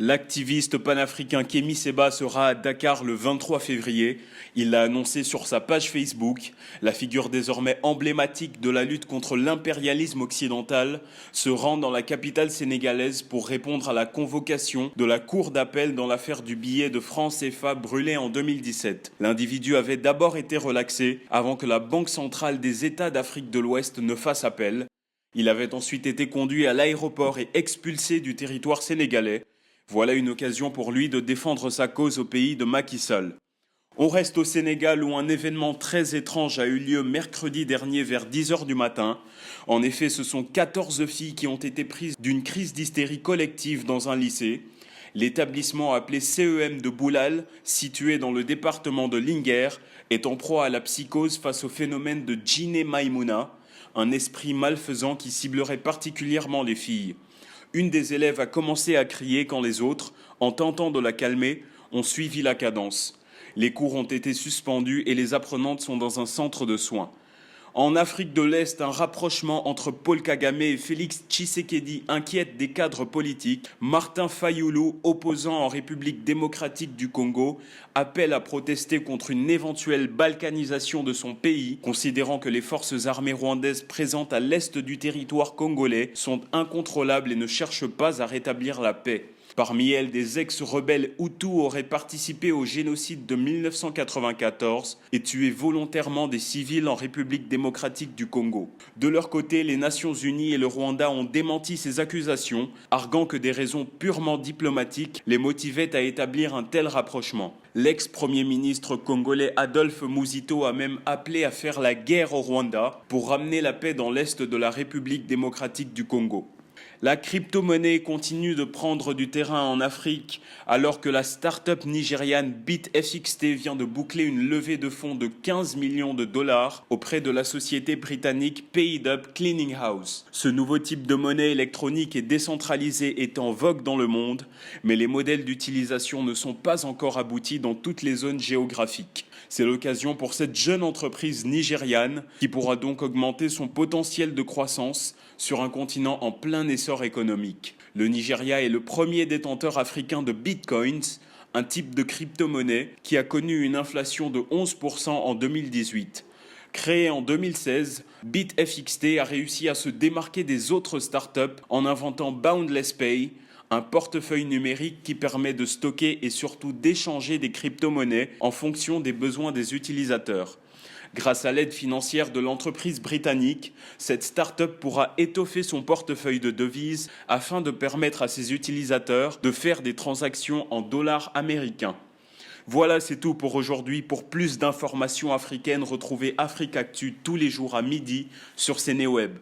L'activiste panafricain Kémy Séba sera à Dakar le 23 février. Il l'a annoncé sur sa page Facebook. La figure désormais emblématique de la lutte contre l'impérialisme occidental se rend dans la capitale sénégalaise pour répondre à la convocation de la Cour d'appel dans l'affaire du billet de francs CFA brûlé en 2017. L'individu avait d'abord été relaxé avant que la Banque centrale des États d'Afrique de l'Ouest ne fasse appel. Il avait ensuite été conduit à l'aéroport et expulsé du territoire sénégalais. Voilà une occasion pour lui de défendre sa cause au pays de Macky Sall. On reste au Sénégal où un événement très étrange a eu lieu mercredi dernier vers 10h du matin. En effet, ce sont 14 filles qui ont été prises d'une crise d'hystérie collective dans un lycée. L'établissement appelé CEM de Boulal, situé dans le département de Linguère, est en proie à la psychose face au phénomène de Djiné Maïmouna, un esprit malfaisant qui ciblerait particulièrement les filles. Une des élèves a commencé à crier quand les autres, en tentant de la calmer, ont suivi la cadence. Les cours ont été suspendus et les apprenantes sont dans un centre de soins. En Afrique de l'Est, un rapprochement entre Paul Kagame et Félix Tshisekedi inquiète des cadres politiques. Martin Fayulu, opposant en République démocratique du Congo, appelle à protester contre une éventuelle balkanisation de son pays, considérant que les forces armées rwandaises présentes à l'est du territoire congolais sont incontrôlables et ne cherchent pas à rétablir la paix. Parmi elles, des ex-rebelles Hutus auraient participé au génocide de 1994 et tué volontairement des civils en République démocratique du Congo. De leur côté, les Nations Unies et le Rwanda ont démenti ces accusations, arguant que des raisons purement diplomatiques les motivaient à établir un tel rapprochement. L'ex-premier ministre congolais Adolphe Muzito a même appelé à faire la guerre au Rwanda pour ramener la paix dans l'est de la République démocratique du Congo. La crypto-monnaie continue de prendre du terrain en Afrique alors que la start-up nigériane BitFXT vient de boucler une levée de fonds de 15 millions de dollars auprès de la société britannique PaidUp Cleaning House. Ce nouveau type de monnaie électronique et décentralisée est en vogue dans le monde, mais les modèles d'utilisation ne sont pas encore aboutis dans toutes les zones géographiques. C'est l'occasion pour cette jeune entreprise nigériane qui pourra donc augmenter son potentiel de croissance sur un continent en plein essor économique. Le Nigeria est le premier détenteur africain de bitcoins, un type de crypto-monnaie qui a connu une inflation de 11% en 2018. Créé en 2016, BitFXT a réussi à se démarquer des autres startups en inventant Boundless Pay, un portefeuille numérique qui permet de stocker et surtout d'échanger des crypto-monnaies en fonction des besoins des utilisateurs. Grâce à l'aide financière de l'entreprise britannique, cette start-up pourra étoffer son portefeuille de devises afin de permettre à ses utilisateurs de faire des transactions en dollars américains. Voilà, c'est tout pour aujourd'hui. Pour plus d'informations africaines, retrouvez Afrique Actu tous les jours à midi sur CNeoWeb.